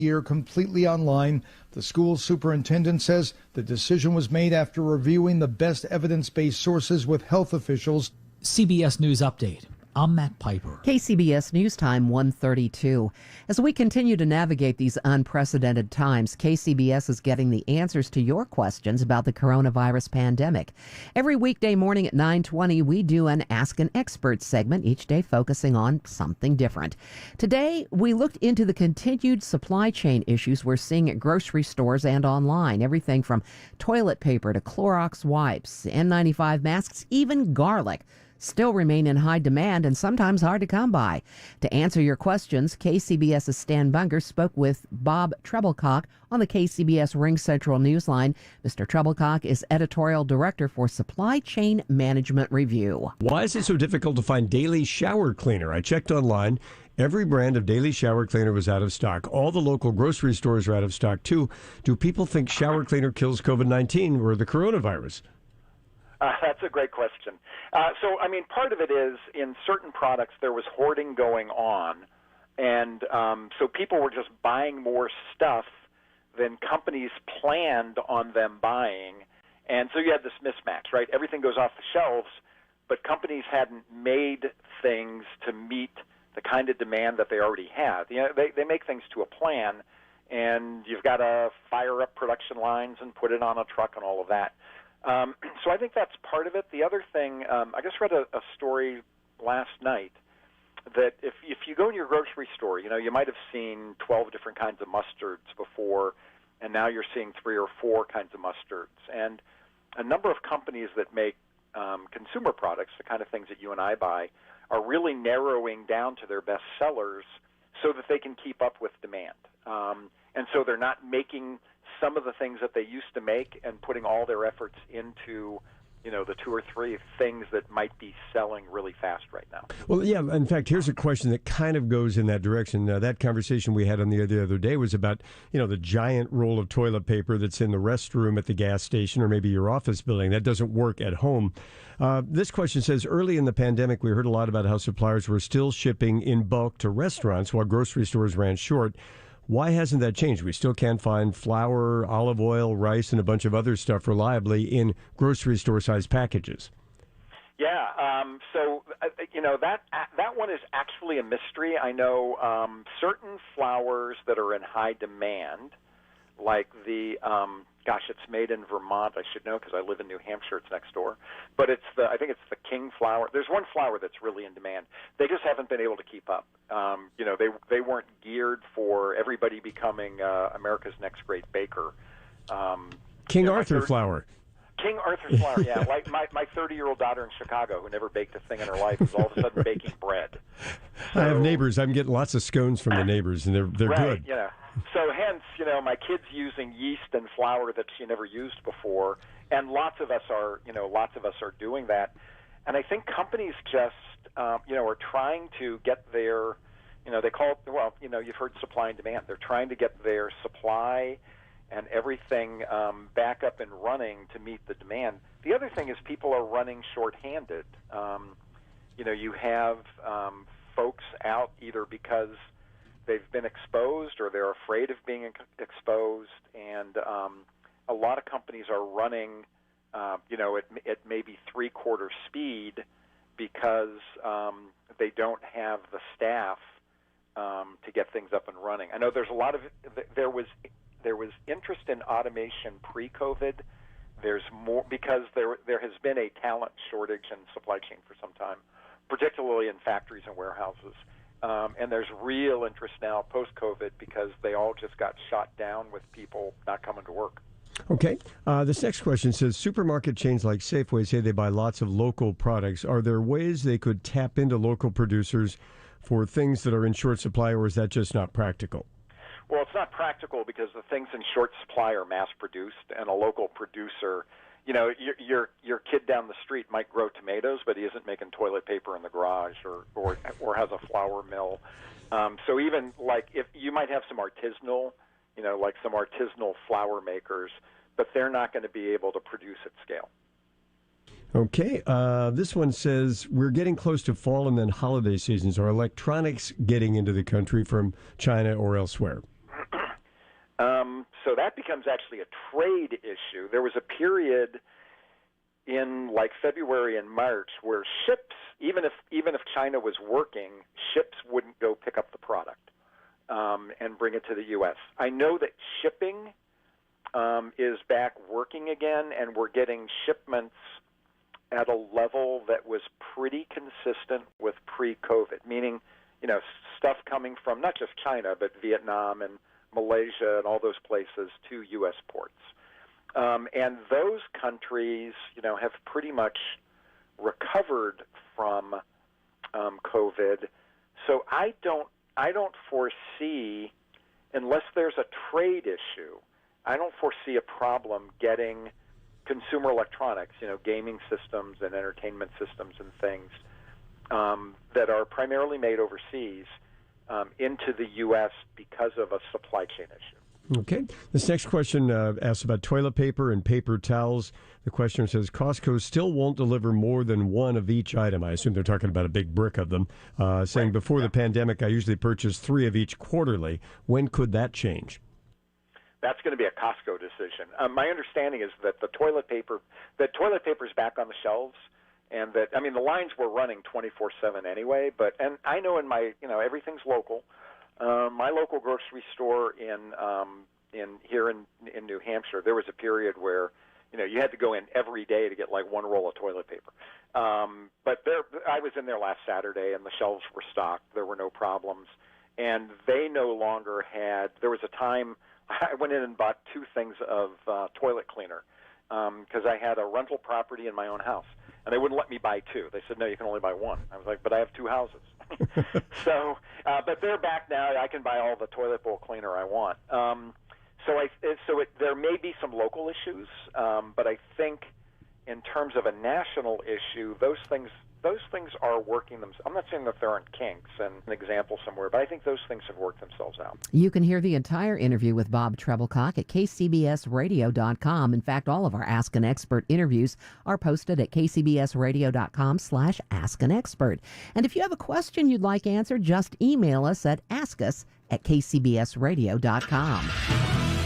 year completely online. The school superintendent says the decision was made after reviewing the best evidence-based sources with health officials. CBS News Update. I'm Matt Piper. KCBS News Time 1:32. As we continue to navigate these unprecedented times, KCBS is getting the answers to your questions about the coronavirus pandemic. Every weekday morning at 9:20, we do an Ask an Expert segment, each day focusing on something different. Today, we looked into the continued supply chain issues we're seeing at grocery stores and online. Everything from toilet paper to Clorox wipes, N95 masks, even garlic still remain in high demand and sometimes hard to come by. To answer your questions, KCBS's Stan Bunger spoke with Bob Treblecock on the KCBS Ring Central Newsline. Mr. Treblecock is editorial director for Supply Chain Management Review. Why is it so difficult to find Daily Shower Cleaner? I checked online. Every brand of Daily Shower Cleaner was out of stock. All the local grocery stores are out of stock, too. Do people think shower cleaner kills COVID-19 or the coronavirus? That's a great question. Part of it is in certain products there was hoarding going on, and so people were just buying more stuff than companies planned on them buying, and so you had this mismatch, right? Everything goes off the shelves, but companies hadn't made things to meet the kind of demand that they already had. You know, they make things to a plan, and you've got to fire up production lines and put it on a truck and all of that. So I think that's part of it. The other thing, I just read a story last night that if you go in your grocery store, you might have seen 12 different kinds of mustards before, and now you're seeing 3 or 4 kinds of mustards. And a number of companies that make consumer products, the kind of things that you and I buy, are really narrowing down to their best sellers so that they can keep up with demand. And so they're not making some of the things that they used to make and putting all their efforts into, the 2 or 3 things that might be selling really fast right now. Well, yeah, in fact, here's a question that kind of goes in that direction. That conversation we had on the other day was about, the giant roll of toilet paper that's in the restroom at the gas station or maybe your office building. That doesn't work at home. This question says, early in the pandemic, we heard a lot about how suppliers were still shipping in bulk to restaurants while grocery stores ran short. Why hasn't that changed? We still can't find flour, olive oil, rice, and a bunch of other stuff reliably in grocery store-sized packages. Yeah, that one is actually a mystery. I know certain flours that are in high demand, like the it's made in Vermont. I should know because I live in New Hampshire. It's next door. But I think it's the King flour. There's one flour that's really in demand. They just haven't been able to keep up. They weren't geared for everybody becoming America's next great baker. King Arthur flour. King Arthur flour, yeah. Like my 30-year-old daughter in Chicago who never baked a thing in her life is all of a sudden baking bread. So, I have neighbors. I'm getting lots of scones from the neighbors, and they're right, good. So hence, my kid's using yeast and flour that she never used before, and lots of us are doing that. And I think companies just, are trying to get their, they call it, you've heard supply and demand. They're trying to get their supply and everything back up and running to meet the demand. The other thing is people are running shorthanded. You have folks out either because they've been exposed or they're afraid of being exposed, and a lot of companies are running, at maybe 3/4 speed because they don't have the staff to get things up and running. I know there's a lot of there was interest in automation pre-COVID. There's more because there has been a talent shortage in supply chain for some time, particularly in factories and warehouses. And there's real interest now post-COVID because they all just got shot down with people not coming to work. Okay. This next question says, supermarket chains like Safeway say they buy lots of local products. Are there ways they could tap into local producers for things that are in short supply, or is that just not practical? Well, it's not practical because the things in short supply are mass-produced, and a local producer, your kid down the street might grow tomatoes, but he isn't making toilet paper in the garage or has a flour mill. So even like if you might have some artisanal, like some artisanal flour makers, but they're not going to be able to produce at scale. Okay. This one says, we're getting close to fall and then holiday seasons. Are electronics getting into the country from China or elsewhere? So that becomes actually a trade issue. There was a period in like February and March where ships, even if China was working, ships wouldn't go pick up the product and bring it to the U.S. I know that shipping is back working again, and we're getting shipments at a level that was pretty consistent with pre-COVID, meaning, stuff coming from not just China, but Vietnam and Malaysia and all those places to U.S. ports. And those countries, have pretty much recovered from COVID. So I don't foresee, unless there's a trade issue, I don't foresee a problem getting consumer electronics, gaming systems and entertainment systems and things that are primarily made overseas into the U.S. because of a supply chain issue. Okay. This next question asks about toilet paper and paper towels. The questioner says Costco still won't deliver more than one of each item. I assume they're talking about a big brick of them. Saying right. Before the pandemic, I usually purchased 3 of each quarterly. When could that change? That's going to be a Costco decision. My understanding is that toilet paper is back on the shelves, and that, the lines were running 24/7 anyway. And I know in my, everything's local. My local grocery store in New Hampshire, there was a period where, you had to go in every day to get like one roll of toilet paper. But I was in there last Saturday, and the shelves were stocked. There were no problems, and they no longer had. There was a time I went in and bought 2 things of toilet cleaner because I had a rental property in my own house, and they wouldn't let me buy 2. They said, no, you can only buy 1. I was like, but I have 2 houses. So, but they're back now. I can buy all the toilet bowl cleaner I want. There may be some local issues, but I think in terms of a national issue, those things are working themselves. I'm not saying that there aren't kinks and an example somewhere, but I think those things have worked themselves out. You can hear the entire interview with Bob Trebilcock at kcbsradio.com. In fact, all of our Ask an Expert interviews are posted at kcbsradio.com/askanexpert. And if you have a question you'd like answered, just email us at askus@kcbsradio.com.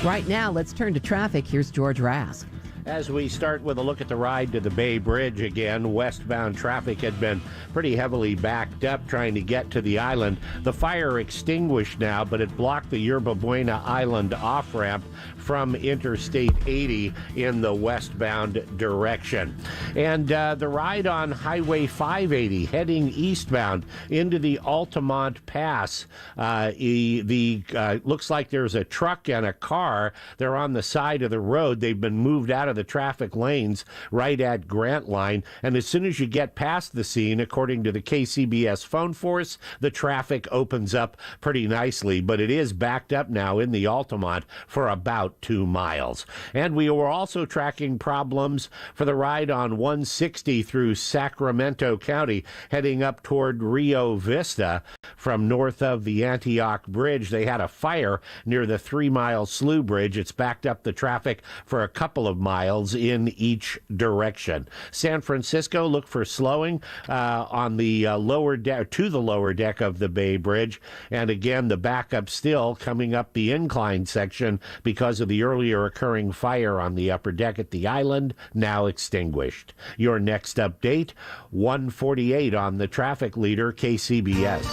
Right now, let's turn to traffic. Here's George Rask. As we start with a look at the ride to the Bay Bridge again, westbound traffic had been pretty heavily backed up trying to get to the island. The fire extinguished now, but it blocked the Yerba Buena Island off-ramp from Interstate 80 in the westbound direction. And the ride on Highway 580 heading eastbound into the Altamont Pass. Looks like there's a truck and a car. They're on the side of the road. They've been moved out of the traffic lanes right at Grant Line, and as soon as you get past the scene, according to the KCBS phone force, the traffic opens up pretty nicely, but it is backed up now in the Altamont for about 2 miles. And we were also tracking problems for the ride on 160 through Sacramento County, heading up toward Rio Vista from north of the Antioch Bridge. They had a fire near the 3-mile Slough Bridge. It's backed up the traffic for a couple of miles in each direction. San Francisco, look for slowing on the lower deck to the lower deck of the Bay Bridge, and again the backup still coming up the incline section because of the earlier occurring fire on the upper deck at the island, now extinguished. Your next update, 1:48 on the traffic leader KCBS.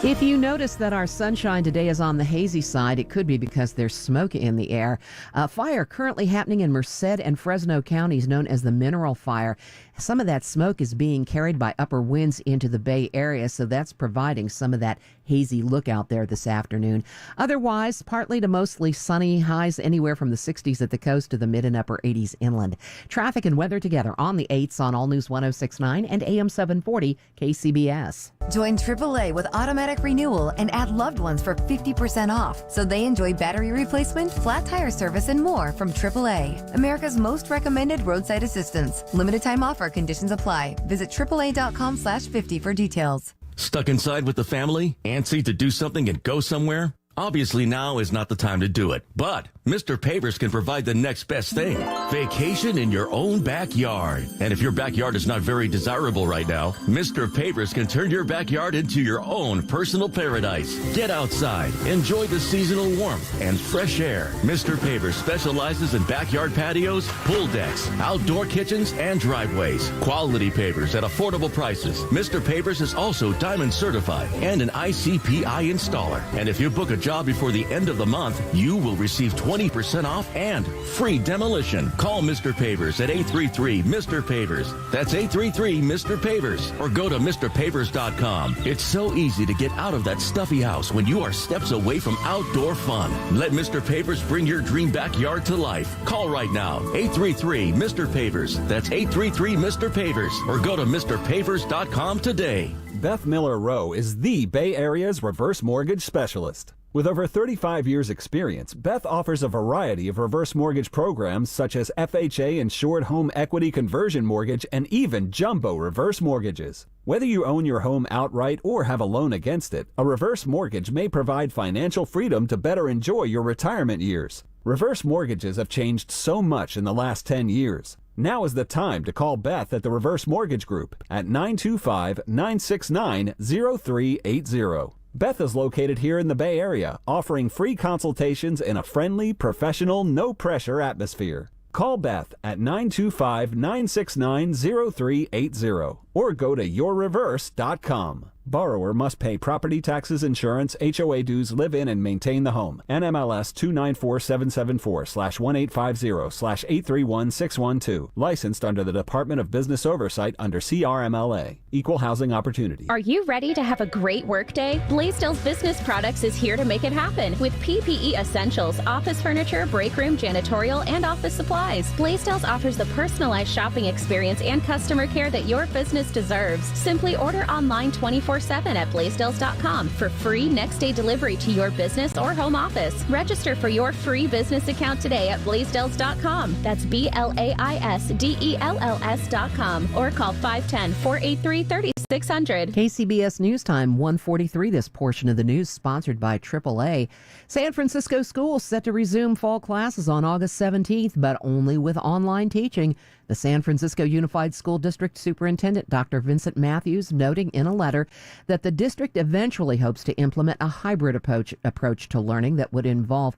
If you notice that our sunshine today is on the hazy side, it could be because there's smoke in the air. A fire currently happening in Merced and Fresno counties known as the Mineral Fire. Some of that smoke is being carried by upper winds into the Bay Area, so that's providing some of that hazy look out there this afternoon. Otherwise, partly to mostly sunny, highs anywhere from the 60s at the coast to the mid and upper 80s inland. Traffic and weather together on the 8s on All News 106.9 and AM 740 KCBS. Join AAA with automatic renewal and add loved ones for 50% off, so they enjoy battery replacement, flat tire service, and more from AAA. America's most recommended roadside assistance. Limited time offer, conditions apply. Visit AAA.com/50 for details. Stuck inside with the family? Antsy to do something and go somewhere? Obviously, now is not the time to do it, but Mr. Pavers can provide the next best thing. Vacation in your own backyard. And if your backyard is not very desirable right now, Mr. Pavers can turn your backyard into your own personal paradise. Get outside, enjoy the seasonal warmth and fresh air. Mr. Pavers specializes in backyard patios, pool decks, outdoor kitchens, and driveways. Quality pavers at affordable prices. Mr. Pavers is also Diamond certified and an ICPI installer. And if you book a job before the end of the month, you will receive 20% off and free demolition. Call Mr. Pavers at 833-MR-PAVERS. That's 833-MR-PAVERS. Or go to MrPavers.com. It's so easy to get out of that stuffy house when you are steps away from outdoor fun. Let Mr. Pavers bring your dream backyard to life. Call right now. 833-MR-PAVERS. That's 833-MR-PAVERS. Or go to MrPavers.com today. Beth Miller Rowe is the Bay Area's reverse mortgage specialist. With over 35 years' experience, Beth offers a variety of reverse mortgage programs such as FHA insured home equity conversion mortgage and even jumbo reverse mortgages. Whether you own your home outright or have a loan against it, a reverse mortgage may provide financial freedom to better enjoy your retirement years. Reverse mortgages have changed so much in the last 10 years. Now is the time to call Beth at the Reverse Mortgage Group at 925-969-0380. Beth is located here in the Bay Area, offering free consultations in a friendly, professional, no-pressure atmosphere. Call Beth at 925-969-0380 or go to yourreverse.com. Borrower must pay property taxes, insurance, HOA dues, live in and maintain the home. NMLS 294774/1850/831612. Licensed under the Department of Business Oversight under CRMLA. Equal Housing Opportunity. Are you ready to have a great workday? Blaisdell's Business Products is here to make it happen with PPE essentials, office furniture, break room, janitorial, and office supplies. Blaisdell's offers the personalized shopping experience and customer care that your business deserves. Simply order online 24/7 at Blaisdells.com for free next-day delivery to your business or home office. Register for your free business account today at Blaisdells.com. That's BLAISDELLS.com or call 510-483-3600. KCBS News Time 1:43. This portion of the news sponsored by AAA. San Francisco schools set to resume fall classes on August 17th, but only with online teaching. The San Francisco Unified School District Superintendent, Dr. Vincent Matthews, noting in a letter that the district eventually hopes to implement a hybrid approach to learning that would involve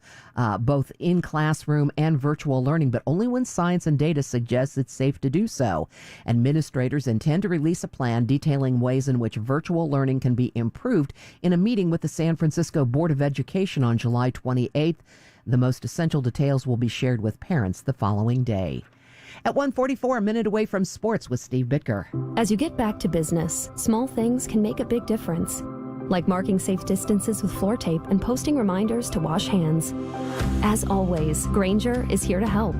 both in-classroom and virtual learning, but only when science and data suggests it's safe to do so. Administrators intend to release a plan detailing ways in which virtual learning can be improved in a meeting with the San Francisco Board of Education on July 28th. The most essential details will be shared with parents the following day. At 1:44, a minute away from sports with Steve Bitker. As you get back to business, small things can make a big difference. Like marking safe distances with floor tape and posting reminders to wash hands. As always, Grainger is here to help,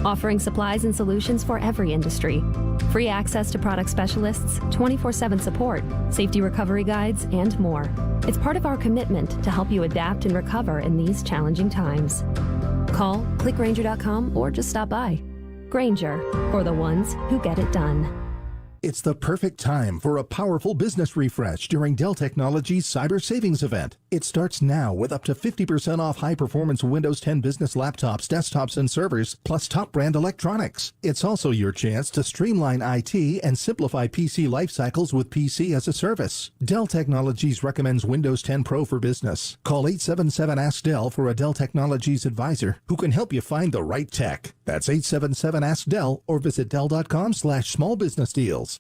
offering supplies and solutions for every industry. Free access to product specialists, 24/7 support, safety recovery guides, and more. It's part of our commitment to help you adapt and recover in these challenging times. Call, click Grainger.com, or just stop by. Grainger, for the ones who get it done. It's the perfect time for a powerful business refresh during Dell Technologies Cyber Savings Event. It starts now with up to 50% off high-performance Windows 10 business laptops, desktops, and servers, plus top-brand electronics. It's also your chance to streamline IT and simplify PC life cycles with PC as a service. Dell Technologies recommends Windows 10 Pro for business. Call 877-ASK-DELL for a Dell Technologies advisor who can help you find the right tech. That's 877-ASK-DELL or visit Dell.com/smallbusinessdeals.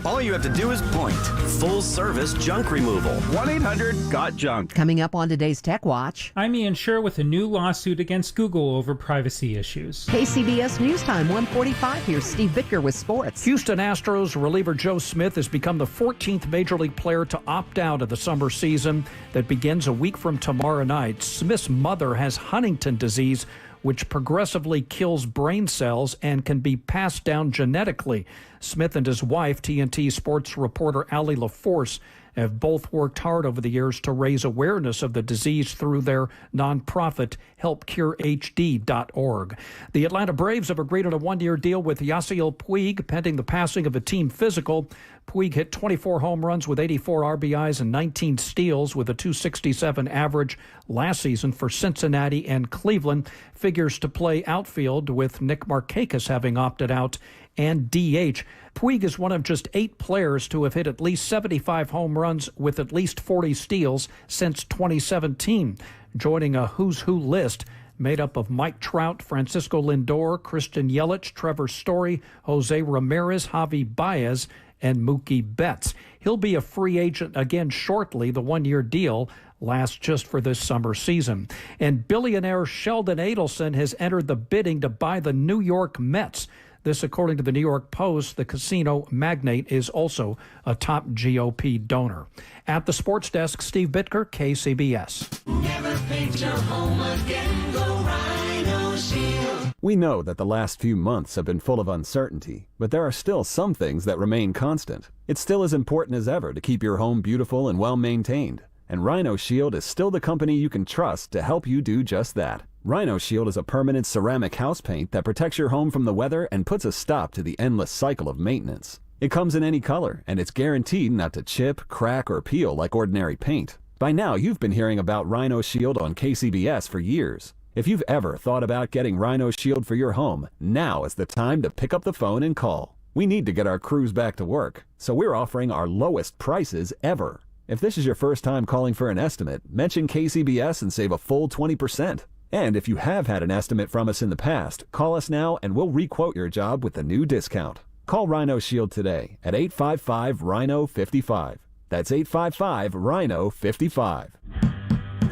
All you have to do is point. Full-service junk removal. 1-800-GOT-JUNK. Coming up on today's Tech Watch. I'm Ian Scher with a new lawsuit against Google over privacy issues. KCBS News Time 1:45. Here's Steve Bitker with sports. Houston Astros reliever Joe Smith has become the 14th Major League player to opt out of the summer season that begins a week from tomorrow night. Smith's mother has Huntington disease, which progressively kills brain cells and can be passed down genetically. Smith and his wife, TNT sports reporter Allie LaForce, have both worked hard over the years to raise awareness of the disease through their nonprofit HelpCureHD.org. The Atlanta Braves have agreed on a one-year deal with Yasiel Puig pending the passing of a team physical. Puig hit 24 home runs with 84 RBIs and 19 steals with a .267 average last season for Cincinnati and Cleveland. Figures to play outfield with Nick Markakis having opted out and DH. Puig is one of just 8 players to have hit at least 75 home runs with at least 40 steals since 2017, joining a who's who list made up of Mike Trout, Francisco Lindor, Christian Yelich, Trevor Story, Jose Ramirez, Javi Baez, and Mookie Betts. He'll be a free agent again shortly. The 1-year deal lasts just for this summer season. And billionaire Sheldon Adelson has entered the bidding to buy the New York Mets. This, according to the New York Post. The casino magnate is also a top GOP donor. At the sports desk, Steve Bitker, KCBS. Never paint your home again, go Rhino Shield. We know that the last few months have been full of uncertainty, but there are still some things that remain constant. It's still as important as ever to keep your home beautiful and well maintained. And Rhino Shield is still the company you can trust to help you do just that. Rhino Shield is a permanent ceramic house paint that protects your home from the weather and puts a stop to the endless cycle of maintenance. It comes in any color, and it's guaranteed not to chip, crack, or peel like ordinary paint. By now, you've been hearing about Rhino Shield on KCBS for years. If you've ever thought about getting Rhino Shield for your home, now is the time to pick up the phone and call. We need to get our crews back to work, so we're offering our lowest prices ever. If this is your first time calling for an estimate, mention KCBS and save a full 20%. And if you have had an estimate from us in the past, call us now and we'll re-quote your job with the new discount. Call Rhino Shield today at 855-RHINO-55. That's 855-RHINO-55.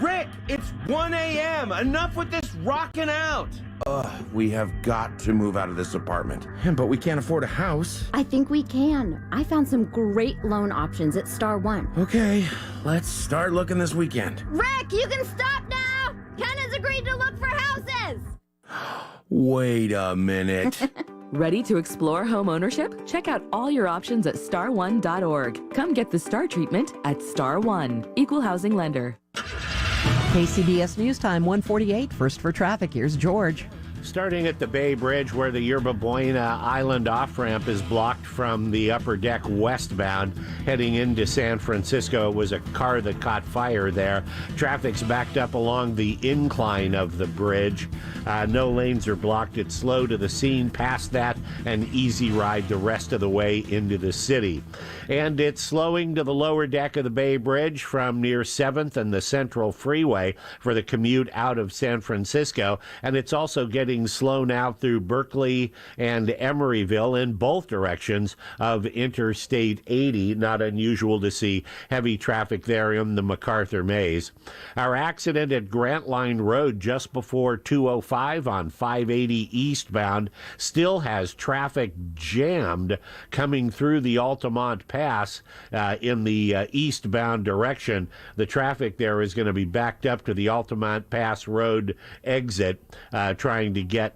Rick, it's 1 a.m. Enough with this rocking out. We have got to move out of this apartment. But we can't afford a house. I think we can. I found some great loan options at Star One. Okay, let's start looking this weekend. Rick, you can stop now! Ken has agreed to look for houses! Wait a minute. Ready to explore home ownership? Check out all your options at starone.org. Come get the STAR treatment at Star One. Equal housing lender. KCBS News Time 1:48. First for traffic, here's George. Starting at the Bay Bridge, where the Yerba Buena Island off-ramp is blocked from the upper deck westbound, heading into San Francisco. It was a car that caught fire there. Traffic's backed up along the incline of the bridge. No lanes are blocked. It's slow to the scene. Past that, an easy ride the rest of the way into the city. And it's slowing to the lower deck of the Bay Bridge from near 7th and the Central Freeway for the commute out of San Francisco. And it's also getting slow now through Berkeley and Emeryville in both directions of Interstate 80. Not unusual to see heavy traffic there in the MacArthur Maze. Our accident at Grant Line Road just before 205 on 580 eastbound still has traffic jammed coming through the Altamont Pass in the eastbound direction. The traffic there is going to be backed up to the Altamont Pass Road exit, trying to get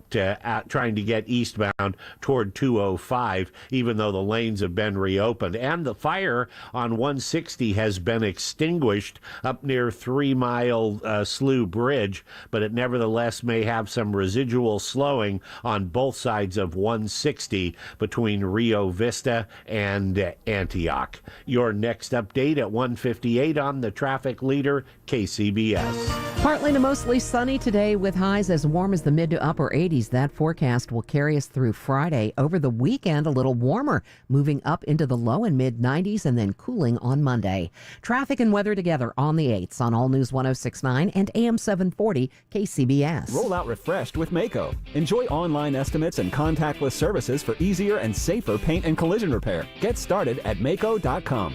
eastbound toward 205, even though the lanes have been reopened. And the fire on 160 has been extinguished up near 3 Mile Slough Bridge, but it nevertheless may have some residual slowing on both sides of 160 between Rio Vista and Antioch. Your next update at 1:58 on the traffic leader, KCBS. Partly to mostly sunny today with highs as warm as the mid to upper 80s. That forecast will carry us through Friday. Over the weekend, a little warmer, moving up into the low and mid 90s and then cooling on Monday. Traffic and weather together on the 8s on All News 106.9 and AM 740 KCBS. Roll out refreshed with Maaco. Enjoy online estimates and contactless services for easier and safer paint and collision repair. Get started at Maaco.com.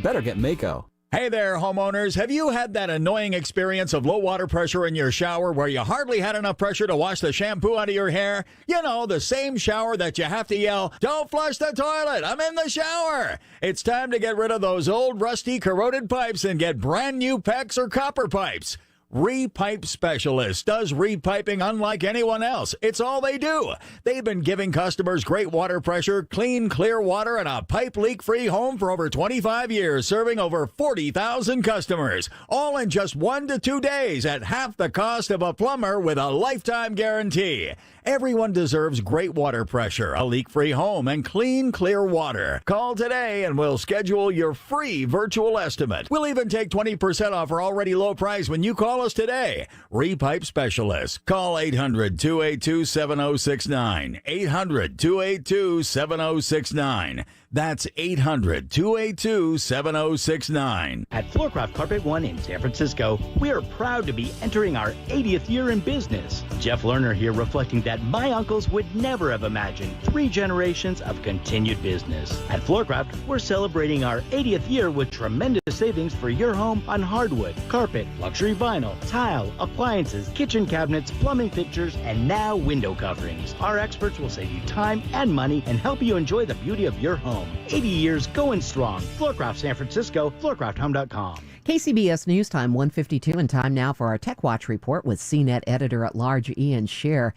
Better get Maaco. Hey there, homeowners. Have you had that annoying experience of low water pressure in your shower where you hardly had enough pressure to wash the shampoo out of your hair? You know, the same shower that you have to yell, "Don't flush the toilet, I'm in the shower." It's time to get rid of those old, rusty, corroded pipes and get brand new PEX or copper pipes. Repipe Specialist does repiping unlike anyone else. It's all they do. They've been giving customers great water pressure, clean, clear water, and a pipe leak-free home for over 25 years, serving over 40,000 customers. All in just 1 to 2 days at half the cost of a plumber with a lifetime guarantee. Everyone deserves great water pressure, a leak-free home, and clean, clear water. Call today and we'll schedule your free virtual estimate. We'll even take 20% off our already low price when you call us today. Repipe Specialist. Call 800-282-7069. 800-282-7069. That's 800-282-7069. At Floorcraft Carpet One in San Francisco, we are proud to be entering our 80th year in business. Jeff Lerner here, reflecting that my uncles would never have imagined 3 generations of continued business. At Floorcraft, we're celebrating our 80th year with tremendous savings for your home on hardwood, carpet, luxury vinyl, tile, appliances, kitchen cabinets, plumbing fixtures, and now window coverings. Our experts will save you time and money and help you enjoy the beauty of your home. 80 years going strong. Floorcraft San Francisco, floorcrafthome.com. KCBS News Time 1:52, and time now for our Tech Watch report with CNET editor-at-large Ian Sherr.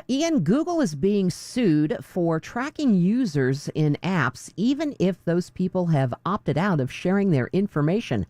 Ian, Google is being sued for tracking users in apps, even if those people have opted out of sharing their information.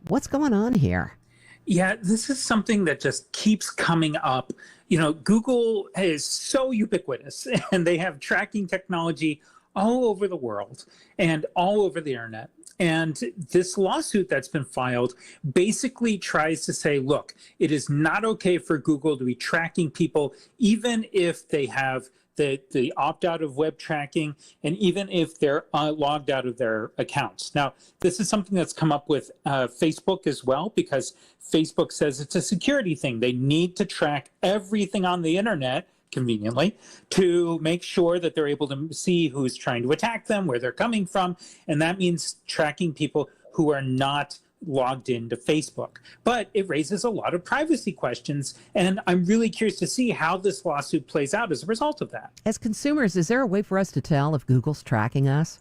What's going on here? Yeah, this is something that just keeps coming up. You know, Google is so ubiquitous, and they have tracking technology all over the world and all over the internet. And this lawsuit that's been filed basically tries to say, look, it is not okay for Google to be tracking people, even if they have the opt-out of web tracking, and even if they're logged out of their accounts. Now, this is something that's come up with Facebook as well, because Facebook says it's a security thing. They need to track everything on the internet, conveniently, to make sure that they're able to see who's trying to attack them, where they're coming from, and that means tracking people who are not logged into Facebook. But it raises a lot of privacy questions, and I'm really curious to see how this lawsuit plays out as a result of that. As consumers, is there a way for us to tell if Google's tracking us?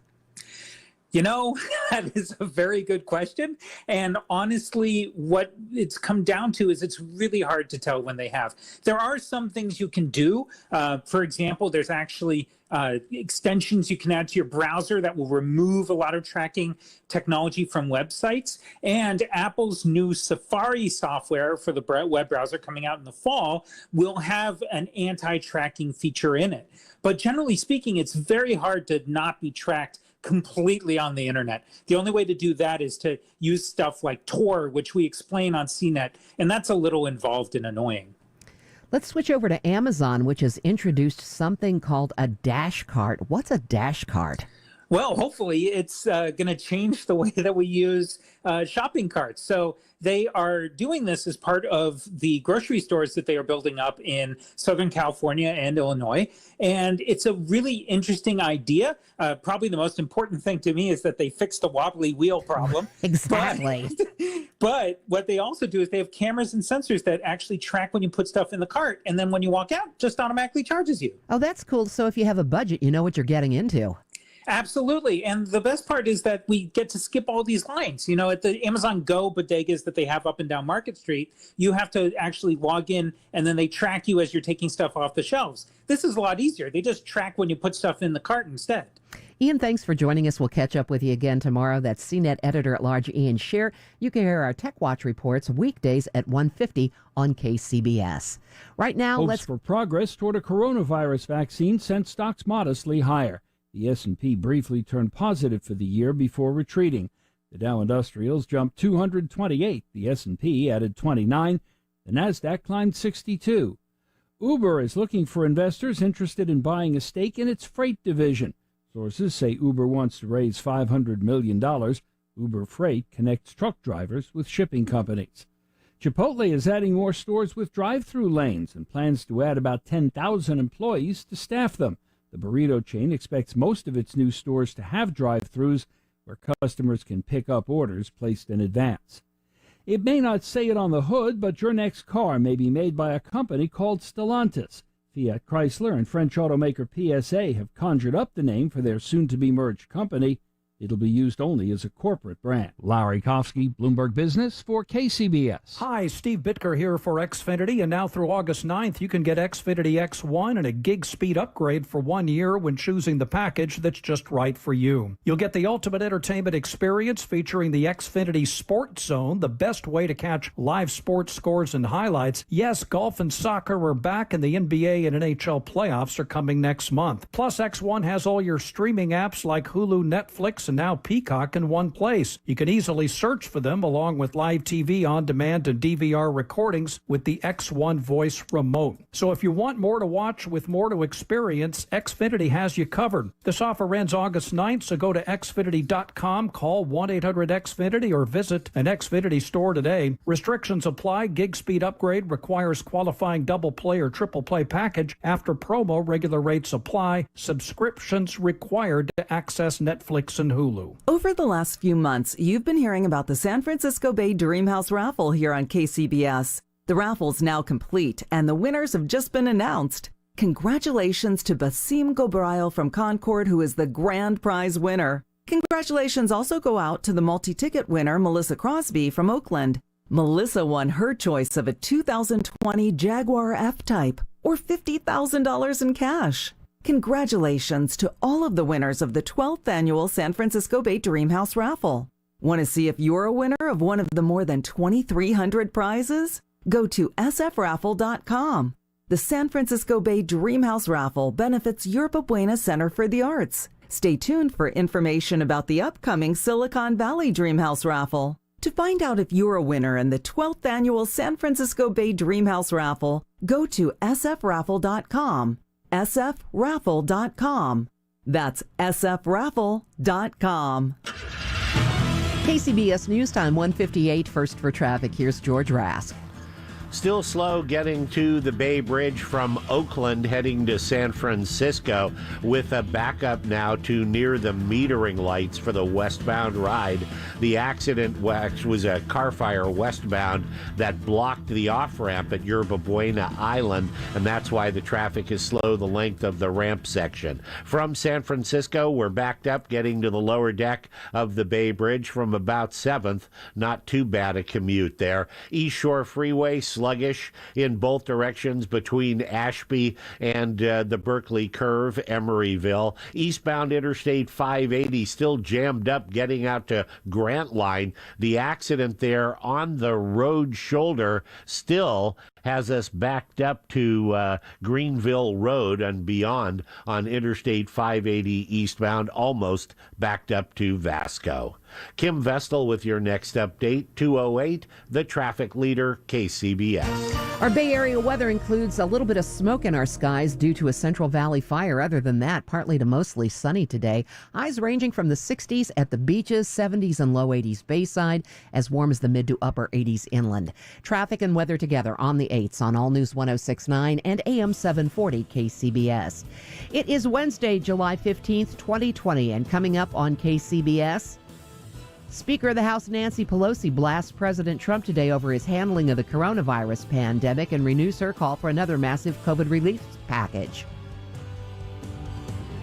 You know, that is a very good question. And honestly, what it's come down to is it's really hard to tell when they have. There are some things you can do. For example, there's actually extensions you can add to your browser that will remove a lot of tracking technology from websites. And Apple's new Safari software for the web browser coming out in the fall will have an anti-tracking feature in it. But generally speaking, it's very hard to not be tracked completely on the internet. The only way to do that is to use stuff like Tor, which we explain on CNET, and that's a little involved and annoying. Let's switch over to Amazon, which has introduced something called a Dash Cart. What's a Dash Cart? Well, hopefully it's going to change the way that we use shopping carts. So they are doing this as part of the grocery stores that they are building up in Southern California and Illinois. And it's a really interesting idea. Probably the most important thing to me is that they fixed the wobbly wheel problem. Exactly. But what they also do is they have cameras and sensors that actually track when you put stuff in the cart. And then when you walk out, just automatically charges you. Oh, that's cool. So if you have a budget, you know what you're getting into. Absolutely. And the best part is that we get to skip all these lines. You know, at the Amazon Go bodegas that they have up and down Market Street, you have to actually log in and then they track you as you're taking stuff off the shelves. This is a lot easier. They just track when you put stuff in the cart instead. Ian, thanks for joining us. We'll catch up with you again tomorrow. That's CNET editor-at-large Ian Sherr. You can hear our Tech Watch reports weekdays at 1:50 on KCBS. Right now, hopes for progress toward a coronavirus vaccine sent stocks modestly higher. The S&P briefly turned positive for the year before retreating. The Dow Industrials jumped 228. The S&P added 29. The Nasdaq climbed 62. Uber is looking for investors interested in buying a stake in its freight division. Sources say Uber wants to raise $500 million. Uber Freight connects truck drivers with shipping companies. Chipotle is adding more stores with drive-through lanes and plans to add about 10,000 employees to staff them. The burrito chain expects most of its new stores to have drive-thrus where customers can pick up orders placed in advance. It may not say it on the hood, but your next car may be made by a company called Stellantis. Fiat Chrysler and French automaker PSA have conjured up the name for their soon-to-be merged company. It'll be used only as a corporate brand. Larry Kofsky, Bloomberg Business for KCBS. Hi, Steve Bitker here for Xfinity, and now through August 9th, you can get Xfinity X1 and a gig speed upgrade for 1 year when choosing the package that's just right for you. You'll get the ultimate entertainment experience featuring the Xfinity Sports Zone, the best way to catch live sports scores and highlights. Yes, golf and soccer are back, and the NBA and NHL playoffs are coming next month. Plus, X1 has all your streaming apps like Hulu, Netflix, and now Peacock in one place. You can easily search for them along with live TV on demand and DVR recordings with the X1 Voice remote. So if you want more to watch with more to experience, Xfinity has you covered. This offer ends August 9th, so go to Xfinity.com, call 1-800-XFINITY, or visit an Xfinity store today. Restrictions apply. Gig speed upgrade requires qualifying double play or triple play package. After promo, regular rates apply. Subscriptions required to access Netflix and Hulu. Over the last few months, you've been hearing about the San Francisco Bay Dreamhouse Raffle here on KCBS. The raffle's now complete, and the winners have just been announced. Congratulations to Basim Gobrail from Concord, who is the grand prize winner. Congratulations also go out to the multi-ticket winner, Melissa Crosby from Oakland. Melissa won her choice of a 2020 Jaguar F-Type, or $50,000 in cash. Congratulations to all of the winners of the 12th annual San Francisco Bay Dreamhouse Raffle. Want to see if you're a winner of one of the more than 2,300 prizes? Go to sfraffle.com. The San Francisco Bay Dreamhouse Raffle benefits Yerba Buena Center for the Arts. Stay tuned for information about the upcoming Silicon Valley Dreamhouse Raffle. To find out if you're a winner in the 12th annual San Francisco Bay Dreamhouse Raffle, go to sfraffle.com. sfraffle.com. That's sfraffle.com. KCBS News Time 1:58. First for traffic, here's George Rask. Still slow getting to the Bay Bridge from Oakland heading to San Francisco, with a backup now to near the metering lights for the westbound ride. The accident was a car fire westbound that blocked the off-ramp at Yerba Buena Island, and that's why the traffic is slow the length of the ramp section. From San Francisco, we're backed up getting to the lower deck of the Bay Bridge from about 7th. Not too bad a commute there. East Shore Freeway, sluggish in both directions between Ashby and the Berkeley Curve, Emeryville. Eastbound Interstate 580 still jammed up getting out to Grant Line. The accident there on the road shoulder still has us backed up to Greenville Road and beyond on Interstate 580 eastbound, almost backed up to Vasco. Kim Vestal with your next update, 2:08, the traffic leader, KCBS. Our Bay Area weather includes a little bit of smoke in our skies due to a Central Valley fire. Other than that, partly to mostly sunny today. Highs ranging from the 60s at the beaches, 70s and low 80s Bayside, as warm as the mid to upper 80s inland. Traffic and weather together on the 8s on All News 106.9 and AM 740 KCBS. It is Wednesday, July 15th, 2020, and coming up on KCBS, Speaker of the House Nancy Pelosi blasts President Trump today over his handling of the coronavirus pandemic and renews her call for another massive COVID relief package.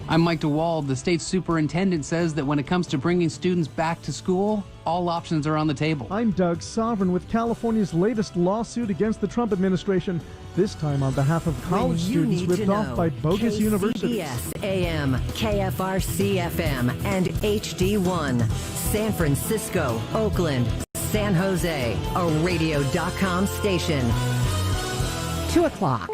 I'm Mike DeWald. The state superintendent says that when it comes to bringing students back to school, all options are on the table. I'm Doug Sovereign with California's latest lawsuit against the Trump administration, this time on behalf of college students ripped off by bogus universities. KCBS AM, KFRC FM, and HD1. San Francisco, Oakland, San Jose, a radio.com station. 2 o'clock.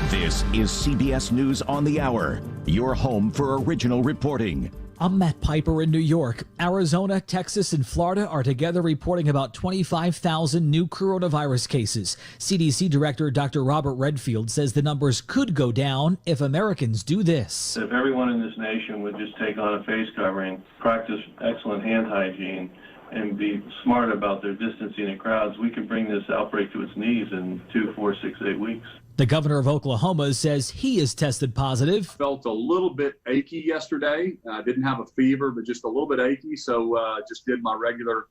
This is CBS News on the Hour, your home for original reporting. I'm Matt Piper in New York. Arizona, Texas, and Florida are together reporting about 25,000 new coronavirus cases. CDC Director Dr. Robert Redfield says the numbers could go down if Americans do this. If everyone in this nation would just take on a face covering, practice excellent hand hygiene, and be smart about their distancing in crowds, we can bring this outbreak to its knees in 2, 4, 6, 8 weeks. The governor of Oklahoma says he is tested positive. Felt a little bit achy yesterday. Didn't have a fever, but just a little bit achy. So just did my regular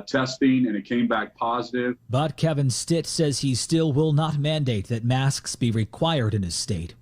testing, and it came back positive. But Kevin Stitt says he still will not mandate that masks be required in his state.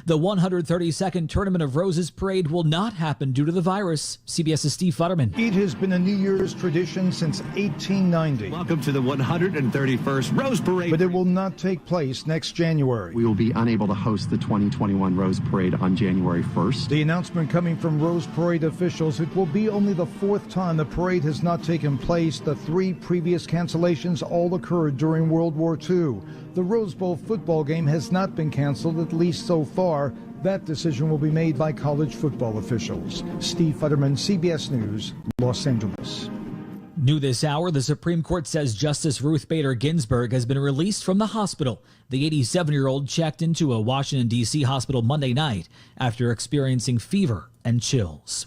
The 132nd Tournament of Roses parade will not happen due to the virus. CBS's Steve Futterman. It has been a New Year's tradition since 1890. Welcome to the 131st Rose Parade. But it will not take place next January. We will be unable to host the 2021 Rose Parade on January 1st. The announcement coming from Rose Parade officials, it will be only the fourth time the parade has not taken place. The 3 previous cancellations all occurred during World War II. The Rose Bowl football game has not been canceled, at least so far. That decision will be made by college football officials. Steve Futterman, CBS News, Los Angeles. New this hour, the Supreme Court says Justice Ruth Bader Ginsburg has been released from the hospital. The 87-year-old checked into a Washington, D.C. hospital Monday night after experiencing fever and chills.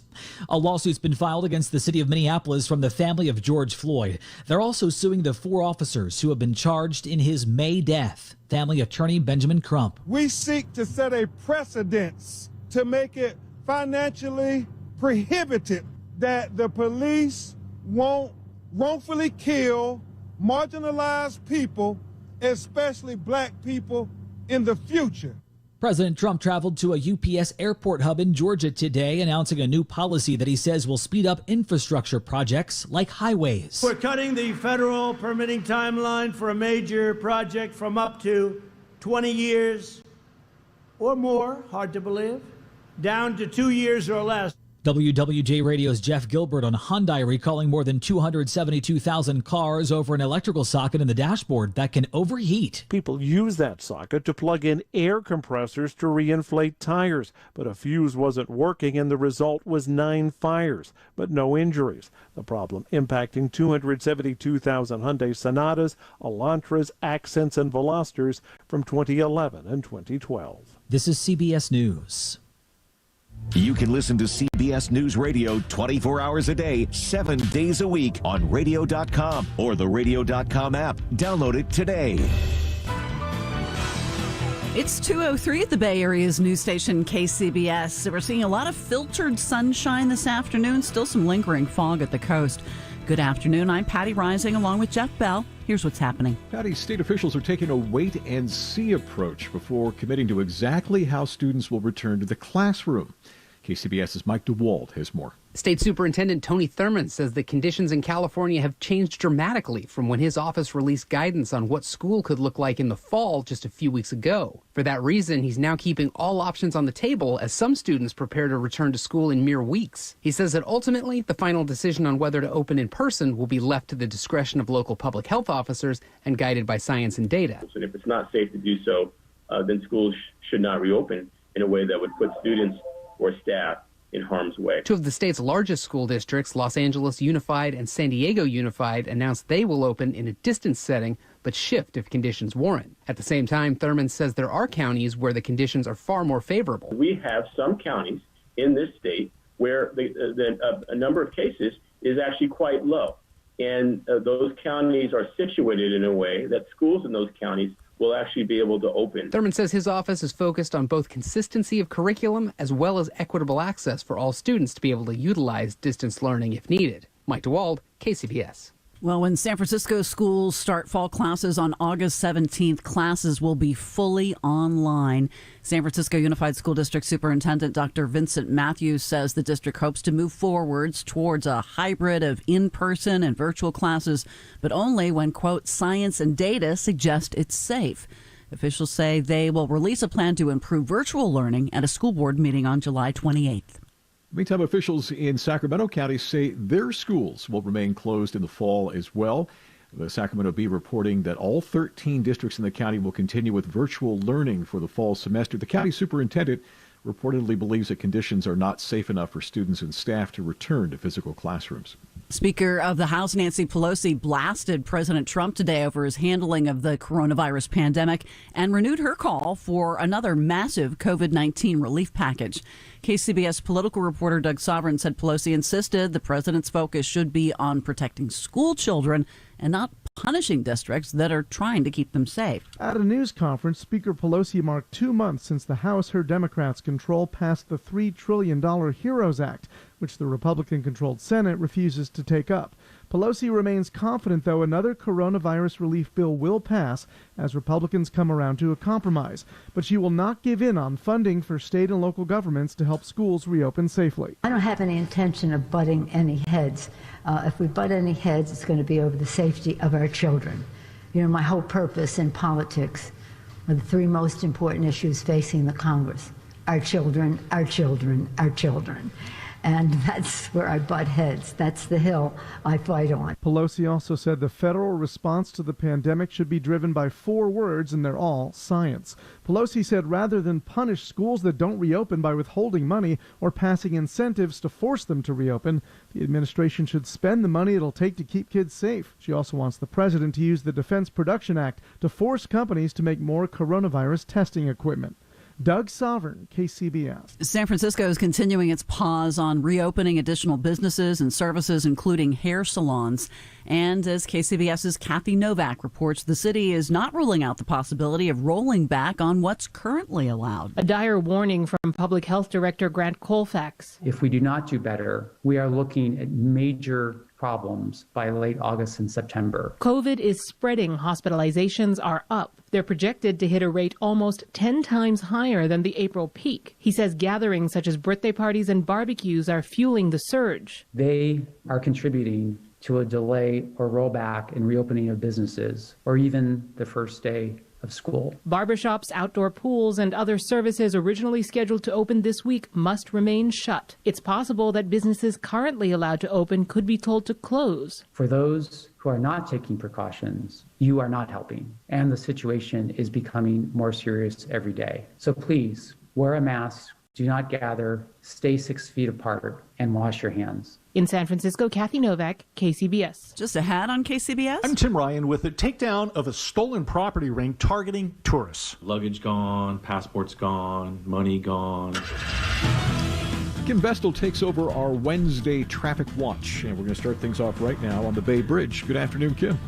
A lawsuit's been filed against the city of Minneapolis from the family of George Floyd. They're also suing the 4 officers who have been charged in his May death. Family attorney Benjamin Crump. We seek to set a precedence to make it financially prohibited that the police won't wrongfully kill marginalized people, especially black people, in the future. President Trump traveled to a UPS airport hub in Georgia today, announcing a new policy that he says will speed up infrastructure projects like highways. We're cutting the federal permitting timeline for a major project from up to 20 years or more, hard to believe, down to 2 years or less. WWJ Radio's Jeff Gilbert on Hyundai recalling more than 272,000 cars over an electrical socket in the dashboard that can overheat. People use that socket to plug in air compressors to reinflate tires, but a fuse wasn't working and the result was 9 fires, but no injuries. The problem impacting 272,000 Hyundai Sonatas, Elantras, Accents, and Velosters from 2011 and 2012. This is CBS News. You can listen to CBS News Radio 24 hours a day, 7 days a week on radio.com or the radio.com app. Download it today. It's 2:03 at the Bay Area's news station KCBS. So we're seeing a lot of filtered sunshine this afternoon, still some lingering fog at the coast. Good afternoon. I'm Patty Rising along with Jeff Bell. Here's what's happening. Patty, state officials are taking a wait-and-see approach before committing to exactly how students will return to the classroom. KCBS's Mike DeWald has more. State Superintendent Tony Thurmond says the conditions in California have changed dramatically from when his office released guidance on what school could look like in the fall just a few weeks ago. For that reason, he's now keeping all options on the table as some students prepare to return to school in mere weeks. He says that ultimately, the final decision on whether to open in person will be left to the discretion of local public health officers and guided by science and data. And if it's not safe to do so, then schools should not reopen in a way that would put students or staff in harm's way. 2 of the state's largest school districts, Los Angeles Unified and San Diego Unified, announced they will open in a distance setting but shift if conditions warrant. At the same time, Thurmond says there are counties where the conditions are far more favorable. We have some counties in this state where a number of cases is actually quite low. And those counties are situated in a way that schools in those counties will actually be able to open. Thurmond says his office is focused on both consistency of curriculum as well as equitable access for all students to be able to utilize distance learning if needed. Mike DeWald, KCBS. Well, when San Francisco schools start fall classes on August 17th, classes will be fully online. San Francisco Unified School District Superintendent Dr. Vincent Matthews says the district hopes to move forwards towards a hybrid of in-person and virtual classes, but only when, quote, science and data suggest it's safe. Officials say they will release a plan to improve virtual learning at a school board meeting on July 28th. Meantime, officials in Sacramento County say their schools will remain closed in the fall as well. The Sacramento Bee reporting that all 13 districts in the county will continue with virtual learning for the fall semester. The county superintendent reportedly believes that conditions are not safe enough for students and staff to return to physical classrooms. Speaker of the House Nancy Pelosi blasted President Trump today over his handling of the coronavirus pandemic and renewed her call for another massive COVID-19 relief package. KCBS political reporter Doug Sovereign said Pelosi insisted the president's focus should be on protecting school children and not punishing districts that are trying to keep them safe. At a news conference, Speaker Pelosi marked 2 months since the House her Democrats control passed the $3 trillion HEROES Act, which the Republican-controlled Senate refuses to take up. Pelosi remains confident, though, another coronavirus relief bill will pass as Republicans come around to a compromise. But she will not give in on funding for state and local governments to help schools reopen safely. I don't have any intention of butting any heads. If we butt any heads, it's going to be over the safety of our children. You know, my whole purpose in politics are the three most important issues facing the Congress: our children, our children, our children. And that's where I butt heads. That's the hill I fight on. Pelosi also said the federal response to the pandemic should be driven by 4 words, and they're all science. Pelosi said rather than punish schools that don't reopen by withholding money or passing incentives to force them to reopen, the administration should spend the money it'll take to keep kids safe. She also wants the president to use the Defense Production Act to force companies to make more coronavirus testing equipment. Doug Sovereign, KCBS. San Francisco is continuing its pause on reopening additional businesses and services, including hair salons. And as KCBS's Kathy Novak reports, the city is not ruling out the possibility of rolling back on what's currently allowed. A dire warning from Public Health Director Grant Colfax. If we do not do better, we are looking at major problems by late August and September. COVID is spreading. Hospitalizations are up. They're projected to hit a rate almost 10 times higher than the April peak. He says gatherings such as birthday parties and barbecues are fueling the surge. They are contributing to a delay or rollback in reopening of businesses, or even the first day of school. Barbershops, outdoor pools, and other services originally scheduled to open this week must remain shut. It's possible that businesses currently allowed to open could be told to close. For those who are not taking precautions, you are not helping, and the situation is becoming more serious every day. So please, wear a mask, do not gather, stay 6 feet apart, and wash your hands. In San Francisco, Kathy Novak, KCBS. Just a hat on KCBS? I'm Tim Ryan with the takedown of a stolen property ring targeting tourists. Luggage gone, passports gone, money gone. Kim Vestal takes over our Wednesday traffic watch, and we're going to start things off right now on the Bay Bridge. Good afternoon, Kim.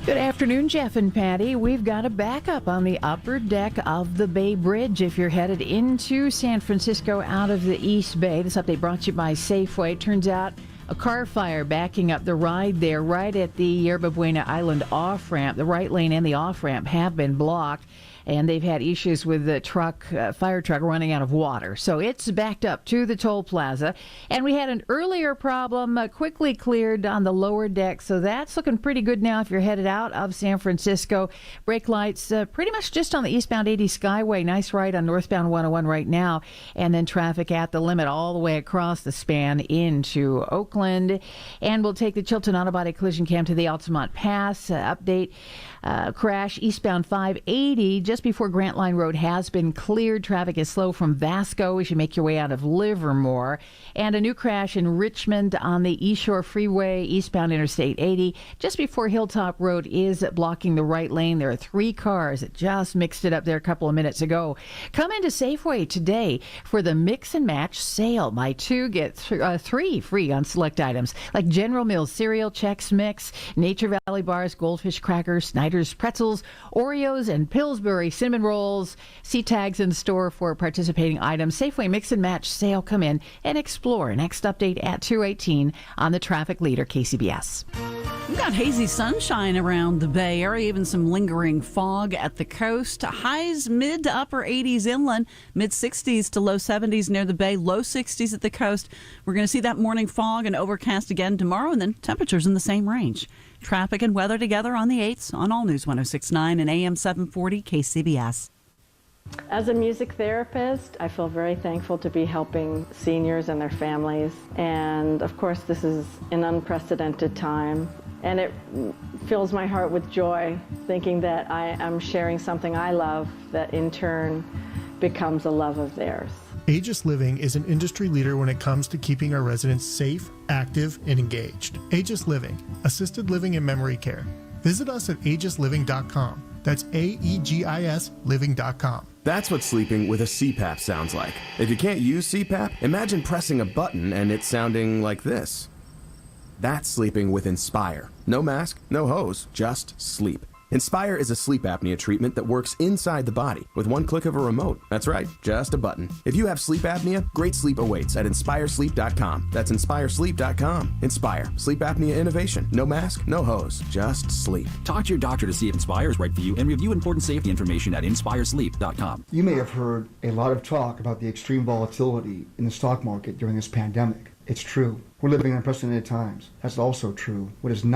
Good afternoon, Jeff and Patty. We've got a backup on the upper deck of the Bay Bridge if you're headed into San Francisco out of the East Bay. This update brought to you by Safeway. Turns out a car fire backing up the ride there right at the Yerba Buena Island off-ramp. The right lane and the off-ramp have been blocked, and they've had issues with the fire truck running out of water. So it's backed up to the toll plaza. And we had an earlier problem quickly cleared on the lower deck, so that's looking pretty good now if you're headed out of San Francisco. Brake lights pretty much just on the eastbound 80 Skyway. Nice ride on northbound 101 right now. And then traffic at the limit all the way across the span into Oakland. And we'll take the Chilton Autobody Collision Cam to the Altamont Pass. Update, crash eastbound 580 just before Grant Line Road has been cleared. Traffic is slow from Vasco as you make your way out of Livermore. And a new crash in Richmond on the East Shore Freeway, eastbound Interstate 80. Just before Hilltop Road is blocking the right lane. There are 3 cars that just mixed it up there a couple of minutes ago. Come into Safeway today for the Mix and Match sale. Buy 2, get 3 free on select items like General Mills cereal, Chex Mix, Nature Valley bars, Goldfish crackers, Snyder's pretzels, Oreos, and Pillsbury cinnamon rolls. See tags in store for participating items. Safeway Mix and Match sale. Come in and explore. Next update at 2:18 on the traffic leader, KCBS. We've got hazy sunshine around the Bay Area, even some lingering fog at the coast. Highs mid to upper 80s inland, mid 60s to low 70s near the Bay, low 60s at the coast. We're going to see that morning fog and overcast again tomorrow, and then temperatures in the same range. Traffic and weather together on the 8s on All News 106.9 and AM 740 KCBS. As a music therapist, I feel very thankful to be helping seniors and their families. And of course, this is an unprecedented time. And it fills my heart with joy, thinking that I am sharing something I love that in turn becomes a love of theirs. Aegis Living is an industry leader when it comes to keeping our residents safe, active, and engaged. Aegis Living, assisted living and memory care. Visit us at aegisliving.com. That's AEGIS living.com. That's what sleeping with a CPAP sounds like. If you can't use CPAP, imagine pressing a button and it sounding like this. That's sleeping with Inspire. No mask, no hose, just sleep. Inspire is a sleep apnea treatment that works inside the body with one click of a remote. That's right, just a button. If you have sleep apnea, great sleep awaits at InspireSleep.com. That's InspireSleep.com. Inspire. Sleep apnea innovation. No mask, no hose, just sleep. Talk to your doctor to see if Inspire is right for you and review important safety information at InspireSleep.com. You may have heard a lot of talk about the extreme volatility in the stock market during this pandemic. It's true. We're living in unprecedented times. That's also true. What is not